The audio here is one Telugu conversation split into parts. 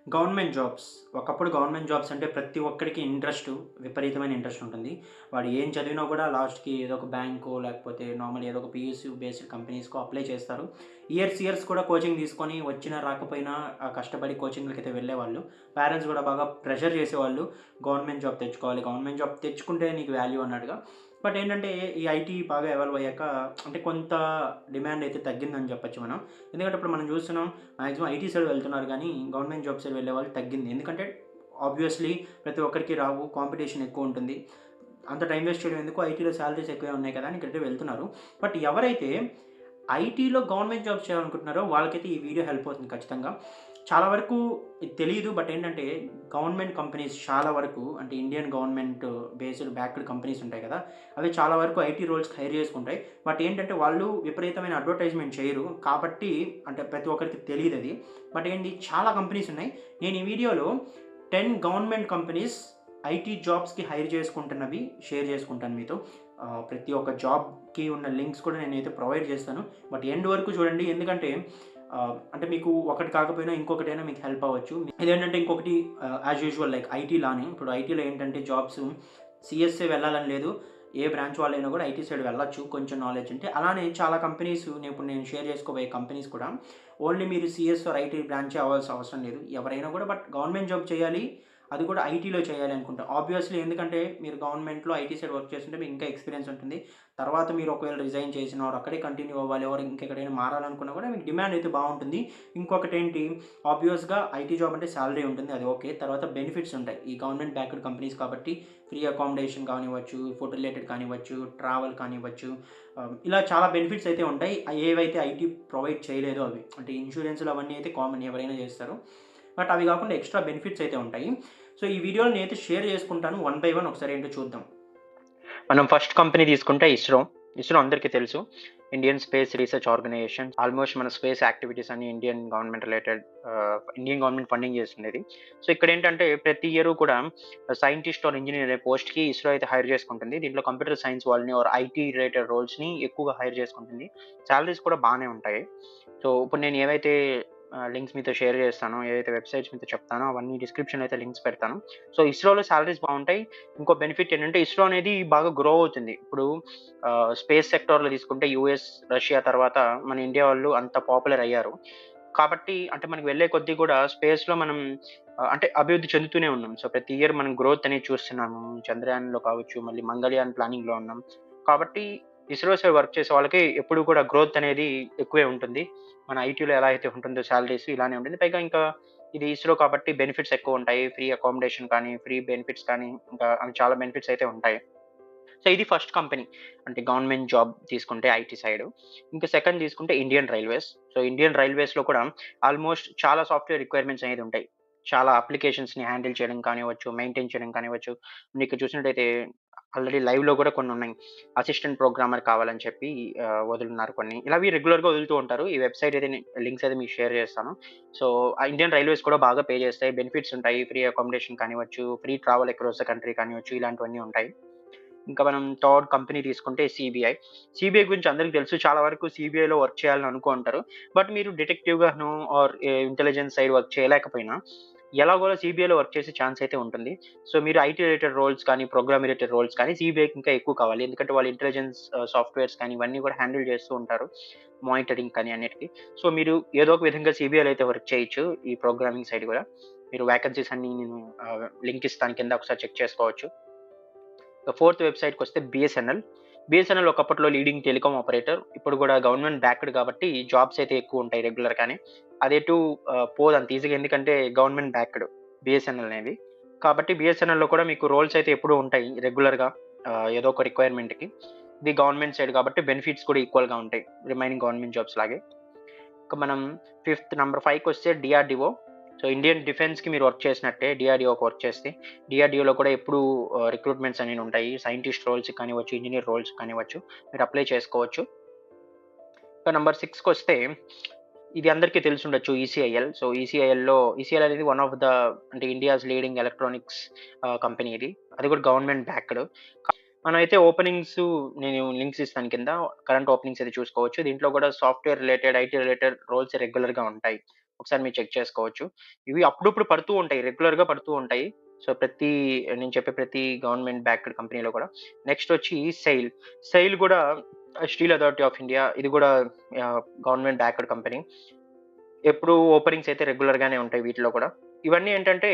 Government jobs. ఒకప్పుడు గవర్నమెంట్ జాబ్స్ అంటే ప్రతి ఒక్కడికి విపరీతమైన ఇంట్రెస్ట్ ఉంటుంది. వాడు ఏం చదివినా కూడా లాస్ట్‌కి ఏదో ఒక బ్యాంకో, లేకపోతే నార్మల్ ఏదో ఒక పీయూసీ బేస్డ్ కంపెనీస్‌కో అప్లై చేస్తారు. ఇయర్స్ కూడా కోచింగ్ తీసుకొని వచ్చినా రాకపోయినా కష్టపడి కోచింగ్‌లకైతే వెళ్ళేవాళ్ళు. పేరెంట్స్ కూడా బాగా ప్రెషర్ చేసేవాళ్ళు. గవర్నమెంట్ జాబ్ తెచ్చుకోవాలి. గవర్నమెంట్ జాబ్ తెచ్చుకుంటే నీకు వాల్యూ అన్నట్టుగా. బట్ ఏంటంటే ఈ ఐటీ బాగా ఎవాల్వ్ అయ్యాక అంటే కొంత డిమాండ్ అయితే తగ్గిందని చెప్పొచ్చు మనం. ఎందుకంటే ఇప్పుడు మనం చూస్తున్నాం మాక్సిమం ఐటీ సైడ్ వెళ్తున్నారు గానీ, గవర్నమెంట్ జాబ్ సైడ్ వెళ్ళేవాళ్ళు తగ్గింది. ఎందుకంటే, ఆబ్వియస్‌లీ ప్రతి ఒక్కరికి రావు. కాంపిటీషన్ ఎక్కువుంటుంది. అంత టైమ్ వేస్ట్ చేయడం ఎందుకు? ఐటీలో సాలరీస్ ఎక్కువే ఉన్నాయి కదా! అని ఇక్కడైతే వెళ్తున్నారు. బట్ ఎవరైతే ఐటీలో గవర్నమెంట్ జాబ్స్ చేయాలనుకుంటున్నారో వాళ్ళకైతే ఈ వీడియో హెల్ప్ అవుతుంది ఖచ్చితంగా. చాలా వరకు ఇది తెలీదు. బట్ ఏంటంటే, గవర్నమెంట్ కంపెనీస్ చాలా వరకు అంటే Indian government based backed companies ఉంటాయి కదా! అవి చాలా వరకు ఐటీ రోల్స్‌కి హైర్ చేసుకుంటాయి. బట్ ఏంటంటే, వాళ్ళు విపరీతమైన అడ్వర్టైజ్‌మెంట్ చేయరు. కాబట్టి అంటే ప్రతి ఒక్కరికి తెలీదది. బట్ ఏంటి చాలా కంపెనీస్ ఉన్నాయి. నేను ఈ వీడియోలో 10 గవర్నమెంట్ కంపెనీస్ ఐటీ జాబ్స్‌కి హైర్ చేసుకుంటున్నవి షేర్ చేసుకుంటాను మీతో. ప్రతి ఒక్క జాబ్‌కి ఉన్న లింక్స్ కూడా నేనైతే ప్రొవైడ్ చేస్తాను. బట్ ఎండ్ వరకు చూడండి. ఎందుకంటే అంటే మీకు ఒకటి కాకపోయినా ఇంకొకటైనా మీకు హెల్ప్ అవ్వచ్చు. ఇదేంటంటే ఇంకొకటి యాజ్ యూజువల్ లైక్ ఐటీ లానే. ఇప్పుడు ఐటీలో ఏంటంటే జాబ్స్ సీఎస్ఏ వెళ్ళాలని లేదు. ఏ బ్రాంచ్ వాళ్ళైనా కూడా ఐటీ సైడ్ వెళ్ళొచ్చు కొంచెం నాలెడ్జ్ ఉంటే. అలానే చాలా కంపెనీస్ ఇప్పుడు నేను షేర్ చేసుకోబోయే కంపెనీస్ కూడా ఓన్లీ మీరు సీఎస్ ఆర్ ఐటీ బ్రాంచే అవ్వాల్సిన అవసరం లేదు. ఎవరైనా కూడా బట్ గవర్నమెంట్ జాబ్ చేయాలి. అది కూడా ఐటీలో చేయాలి అనుకుంటా. ఆబ్వియస్‌లీ ఎందుకంటే మీరు గవర్నమెంట్‌లో ఐటీ సైడ్ వర్క్ చేస్తుంటే మీకు ఇంకా ఎక్స్‌పీరియన్స్ ఉంటుంది. తర్వాత మీరు ఒకవేళ రిజైన్ చేసినా ఆర్ అక్కడే కంటిన్యూ అవ్వాలి ఆర్ ఇంకెక్కడైనా మారాలనుకున్నా కూడా మీకు డిమాండ్ అయితే బావుంటుంది. ఇంకొకటేంటి ఆబ్వియస్‌గా ఐటీ జాబ్ అంటే సాలరీ ఉంటుంది. అది ఓకే. తర్వాత బెనిఫిట్స్ ఉంటాయి. ఈ గవర్నమెంట్ బ్యాక్డ్ కంపెనీస్ కాబట్టి ఫ్రీ అకామిడేషన్ కానివ్వచ్చు, ఫుడ్ రిలేటెడ్ కానివ్వచ్చు, ట్రావెల్ కానివ్వచ్చు. ఇలా చాలా బెనిఫిట్స్ అయితే ఉంటాయి. ఏవైతే ఐటీ ప్రొవైడ్ చేయలేదో అవి. అంటే ఇన్స్యూరెన్స్‌లు అవన్నీ అయితే కామన్ ఎవరైనా చేస్తారు. బట్ అవి కాకుండా ఎక్స్‌ట్రా బెనిఫిట్స్ అయితే ఉంటాయి. సో, ఈ వీడియోలో నేనైతే షేర్ చేసుకుంటాను. వన్ బై వన్ ఒకసారి ఏంటో చూద్దాం. మనం ఫస్ట్ కంపెనీ తీసుకుంటే ఇస్రో. ఇస్రో అందరికీ తెలుసు. Indian space research organisation. Almost మన స్పేస్ యాక్టివిటీస్ అన్ని ఇండియన్ గవర్నమెంట్ ఫండింగ్ చేస్తుండేది. సో, ఇక్కడేంటంటే ప్రతి ఇయరు కూడా సైంటిస్ట్ ఆర్ ఇంజినీర్ అనే పోస్ట్‌కి ఇస్రో అయితే హైర్ చేసుకుంటుంది. దీంట్లో కంప్యూటర్ సైన్స్ వాళ్ళని ఆర్ ఐటీ రిలేటెడ్ రోల్స్‌ని ఎక్కువగా హైర్ చేసుకుంటుంది. సాలరీస్ కూడా బానే ఉంటాయి. సో, ఇప్పుడు నేను ఏవైతే లింక్స్ మీతో షేర్ చేస్తానో, ఏవైతే వెబ్‌సైట్స్ మీతో చెప్తానో అవన్నీ డిస్క్రిప్షన్‌లో అయితే లింక్స్ పెడతాను. సో, ఇస్రోలో సాలరీస్ బావుంటాయి. ఇంకో బెనిఫిట్ ఏంటంటే ఇస్రో అనేది బాగా గ్రో అవుతుంది. ఇప్పుడు స్పేస్ సెక్టార్‌లో తీసుకుంటే యూఎస్, రష్యా తర్వాత మన ఇండియా వాళ్ళు అంత పాపులర్ అయ్యారు. కాబట్టి అంటే మనకి వెళ్ళే కొద్దీ కూడా స్పేస్‌లో మనం అంటే అభివృద్ధి చెందుతూనే ఉన్నాం. సో, ప్రతి ఇయర్ మనం గ్రోత్ అనేది చూస్తున్నాము. చంద్రయాన్‌లో కావచ్చు, మళ్ళీ మంగళయాన్ ప్లానింగ్‌లో ఉన్నాం. కాబట్టి ఇస్రో సైడ్ వర్క్ చేసే వాళ్ళకి ఎప్పుడు కూడా గ్రోత్ అనేది ఎక్కువే ఉంటుంది. మన ఐటీలో ఎలా అయితే ఉంటుందో సాలరీస్ ఇలానే ఉంటుంది. పైగా ఇంకా ఇది ఇస్రో కాబట్టి బెనిఫిట్స్ ఎక్కువుంటాయి. ఫ్రీ అకామిడేషన్ కానీ, ఫ్రీ బెనిఫిట్స్ కానీ, ఇంకా అవి చాలా బెనిఫిట్స్ అయితే ఉంటాయి. సో, ఇది ఫస్ట్ కంపెనీ. అంటే గవర్నమెంట్ జాబ్ తీసుకుంటే ఐటీ సైడు. ఇంకా సెకండ్ తీసుకుంటే ఇండియన్ రైల్వేస్. సో, ఇండియన్ రైల్వేస్‌లో కూడా ఆల్మోస్ట్ చాలా సాఫ్ట్‌వేర్ రిక్వైర్మెంట్స్ అనేది ఉంటాయి. చాలా అప్లికేషన్స్‌ని హ్యాండిల్ చేయడం కానివ్వచ్చు, మెయింటైన్ చేయడం కానివ్వచ్చు. మీకు చూసినట్టయితే ఆల్రెడీ లైవ్‌లో కూడా కొన్నున్నాయి. అసిస్టెంట్ ప్రోగ్రామర్ కావాలని చెప్పి వదులున్నారు కొన్ని. ఇలావి రెగ్యులర్‌గా వదులుతూ ఉంటారు. ఈ వెబ్‌సైట్ అయితే లింక్స్ అయితే మీకు షేర్ చేస్తాను. సో, ఆ ఇండియన్ రైల్వేస్ కూడా బాగా పే చేస్తాయి. బెనిఫిట్స్ ఉంటాయి. ఫ్రీ అకామిడేషన్ కానివ్వచ్చు, free travel across the country కానివ్వచ్చు, ఇలాంటివన్నీ ఉంటాయి. ఇంకా మనం థర్డ్ కంపెనీ తీసుకుంటే సీబీఐ. సీబీఐ గురించి అందరికి తెలుసు. చాలా వరకు సీబీఐలో వర్క్ చేయాలని అనుకుంటారు. బట్ మీరు డిటెక్టివ్‌గానో ఆర్ ఇంటెలిజెన్స్ సైడ్ వర్క్ చేయలేకపోయినా ఎలాగోలా సీబీఐలో వర్క్ చేసే ఛాన్స్ అయితే ఉంటుంది. సో, మీరు ఐటీ రిలేటెడ్ రోల్స్ కానీ, ప్రోగ్రామ్ రిలేటెడ్ రోల్స్ కానీ సీబీఐకి ఇంకా ఎక్కువ కావాలి. ఎందుకంటే వాళ్ళు ఇంటెలిజెన్స్ సాఫ్ట్‌వేర్స్ కానీ ఇవన్నీ కూడా హ్యాండిల్ చేస్తూ ఉంటారు. మానిటరింగ్ కానీ అన్నిటికి. సో, మీరు ఏదో ఒక విధంగా సీబీఐలో అయితే వర్క్ చేయొచ్చు. ఈ ప్రోగ్రామింగ్ సైడ్ కూడా. మీరు వేకెన్సీస్ అన్నీ నేను లింక్ ఇస్తాను కింద ఒకసారి చెక్ చేసుకోవచ్చు. ఫోర్త్ వెబ్‌సైట్‌కొస్తే బీఎస్ఎన్ఎల్. బీఎస్ఎన్ఎల్ ఒకప్పట్లో లీడింగ్ టెలికామ్ ఆపరేటర్. ఇప్పుడు గూడా గవర్నమెంట్ బ్యాక్డ్ కాబట్టి జాబ్స్ అయితే ఎక్కువుంటాయి రెగ్యులర్‌గానే. అదెటూ పోదంత ఈజీగా ఎందుకంటే గవర్నమెంట్ బ్యాక్డ్ బీఎస్ఎన్ఎల్ అనేది. కాబట్టి బీఎస్ఎన్ఎల్‌లో కూడా మీకు రోల్స్ అయితే ఎప్పుడూ ఉంటాయి రెగ్యులర్‌గా ఏదో ఒక రిక్వైర్మెంట్‌కి. ఇది గవర్నమెంట్ సైడ్ కాబట్టి బెనిఫిట్స్ కూడా ఈక్వల్‌గా ఉంటాయి. రిమైనింగ్ గవర్నమెంట్ జాబ్స్ లాగే. ఇక మనం ఫిఫ్త్ నంబర్ 5కొస్తే డీఆర్‌డీఓ. సో, ఇండియన్ డిఫెన్స్‌కి మీరు వర్క్ చేసినట్టే డీఆర్‌డీఓకి వర్క్ చేస్తే. డీఆర్‌డీఓలో కూడా ఎప్పుడూ రిక్రూట్‌మెంట్స్ అనేవి ఉంటాయి. సైంటిస్ట్ రోల్స్‌కి కానివ్వచ్చు, ఇంజినీర్ రోల్స్‌కి కానివ్వచ్చు. మీరు అప్లై చేసుకోవచ్చు. ఇక నంబర్ 6కొస్తే ఇది అందరికీ తెలిసుండొచ్చు ఈసీఐఎల్. సో, ఈసీఐఎల్ అనేది వన్ ఆఫ్ ద అంటే ఇండియాస్ లీడింగ్ ఎలక్ట్రానిక్స్ కంపెనీ ఇది. అది కూడా గవర్నమెంట్ బ్యాక్డ్. మనమైతే నేను లింక్స్ ఇస్తాను కింద. కరెంట్ ఓపెనింగ్స్ అయితే చూసుకోవచ్చు. దీంట్లో కూడా software related, IT related roles రెగ్యులర్‌గా ఉంటాయి. ఒకసారి మీరు చెక్ చేసుకోవచ్చు. ఇవి అప్పుడప్పుడు పడుతూ ఉంటాయి. రెగ్యులర్‌గా పడుతూ ఉంటాయి. సో, నేను చెప్పే ప్రతి గవర్నమెంట్ బ్యాక్డ్ కంపెనీలో కూడా. నెక్స్ట్ వచ్చి సెయిల్. సెయిల్ గూడా స్టీల్ అథారిటీ ఆఫ్ ఇండియా ఇది గూడా గవర్నమెంట్ బ్యాక్డ్ కంపెనీ. ఎప్పుడు ఓపెనింగ్స్ అయితే రెగ్యులర్‌గానే ఉంటాయి వీటిలో కూడా. ఇవన్నీ ఏంటంటే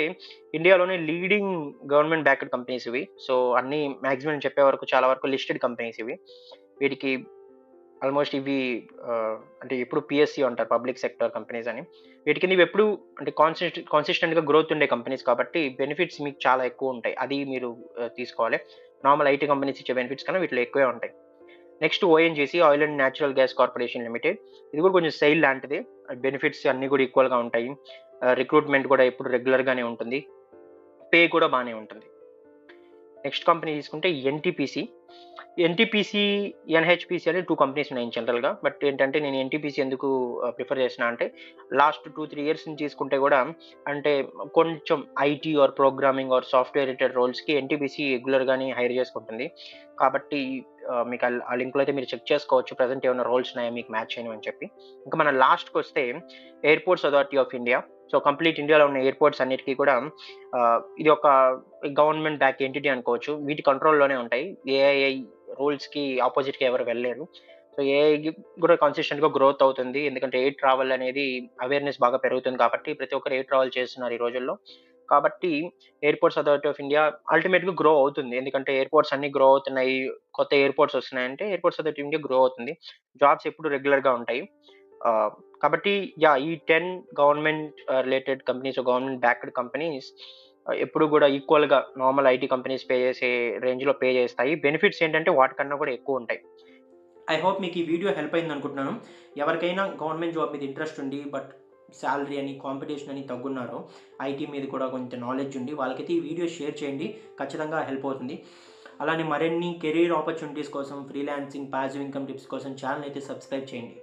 ఇండియాలోనే లీడింగ్ గవర్నమెంట్ బ్యాక్డ్ కంపెనీస్ ఇవి. సో, అన్నీ మాక్సిమం చెప్పే వరకు చాలా వరకు లిస్టెడ్ కంపెనీస్ ఇవి. వీటికి ఆల్‌మోస్ట్ ఇవి అంటే ఎప్పుడు పీఎస్‌సీ అంటారు పబ్లిక్ సెక్టార్ కంపెనీస్ అని. వీటి కింద ఇవెప్పుడు అంటే కాన్సిస్టెంట్‌గా గ్రోత్ ఉండే కంపెనీస్ కాబట్టి బెనిఫిట్స్ మీకు చాలా ఎక్కువుంటాయి. అది మీరు తీసుకోవాలి. నార్మల్ ఐటీ కంపెనీస్ ఇచ్చే బెనిఫిట్స్ కన్నా వీటిలో ఎక్కువే ఉంటాయి. Next ONGC oil and natural gas corporation limited. ఇది కూడా కొంచెం సెయిల్ లాంటిదే. బెనిఫిట్స్ అన్నీ కూడా ఈక్వల్‌గా ఉంటాయి. రిక్రూట్‌మెంట్ కూడా ఎప్పుడు రెగ్యులర్‌గానే ఉంటుంది. పే కూడా బానే ఉంటుంది. నెక్స్ట్ కంపెనీ తీసుకుంటే ఎన్‌టీపీసీ. ఎన్‌టీపీసీ, ఎన్‌హెచ్‌పీసీ అని 2 కంపెనీస్ ఉన్నాయి జనరల్‌గా. బట్ ఏంటంటే నేను ఎన్‌టీపీసీ ఎందుకు ప్రిఫర్ చేస్తున్నా అంటే లాస్ట్ 2, 3 ఇయర్స్ నుంచి తీసుకుంటే కూడా అంటే కొంచెం IT or programming or software related రోల్స్‌కి ఎన్‌టీపీసీ రెగ్యులర్‌గానే హైర్ చేసుకుంటుంది. కాబట్టి మీకు ఆ లింక్‌లో అయితే మీరు చెక్ చేసుకోవచ్చు. ప్రెజెంట్ ఏమైనా రోల్స్ ఉన్నాయా మీకు మ్యాచ్ అయినవి అని చెప్పి. ఇంకా మనం లాస్ట్‌కొస్తే airports authority of India. So, complete ఇండియాలో ఉన్న ఎయిర్‌పోర్ట్స్ అన్నిటికి కూడా ఇది ఒక గవర్నమెంట్ బ్యాక్ ఎంటిటీ అనుకోవచ్చు. వీటి కంట్రోల్‌లోనే ఉంటాయి. ఏఐ రూల్స్‌కి అపోజిట్‌గా ఎవరు వెళ్ళలేరు. సో, ఏఐ కూడా కన్సిస్టెంట్‌గా గ్రోత్ అవుతుంది. ఎందుకంటే ఎయిర్ ట్రావెల్ అనేది అవేర్‌నెస్ బాగా పెరుగుతుంది కాబట్టి ప్రతి ఒక్కరు ఎయిర్ ట్రావెల్ చేస్తున్నారు ఈ రోజుల్లో. కాబట్టి ఎయిర్‌పోర్ట్స్ అథారిటీ ఆఫ్ ఇండియా అల్టిమేట్‌గా గ్రో అవుతుంది. ఎందుకంటే ఎయిర్‌పోర్ట్స్ అన్నీ గ్రో అవుతున్నాయి. కొత్త ఎయిర్‌పోర్ట్స్ వస్తున్నాయంటే airports authority of India grow అవుతుంది. జాబ్స్ ఎప్పుడు రెగ్యులర్‌గా ఉంటాయి. కాబట్టి ఈ 10 government related companies, government backed companies ఎప్పుడు గూడా ఈక్వల్‌గా నార్మల్ ఐటీ కంపెనీస్ పే చేసే రేంజ్‌లో పే చేస్తాయి. బెనిఫిట్స్ ఏంటంటే వాటికన్నా కూడా ఎక్కువుంటాయి. ఐ హోప్ మీకు ఈ వీడియో హెల్ప్ అయిందనుకుంటున్నాను. ఎవరికైనా గవర్నమెంట్ జాబ్ మీద ఇంట్రెస్ట్ ఉండి సాలరీ అని, కాంపిటీషన్ అని తగ్గున్నారో, ఐటీ మీద కూడా కొంచెం నాలెడ్జ్ ఉండి వాళ్ళకైతే ఈ వీడియో షేర్ చేయండి. ఖచ్చితంగా హెల్ప్ అవుతుంది. అలానే మరిన్ని కెరీర్ ఆపర్చునిటీస్ కోసం, ఫ్రీలాన్సింగ్, పాసివ్ ఇన్‌కమ్ టిప్స్ కోసం ఛానెల్ అయితే సబ్స్క్రైబ్ చేయండి.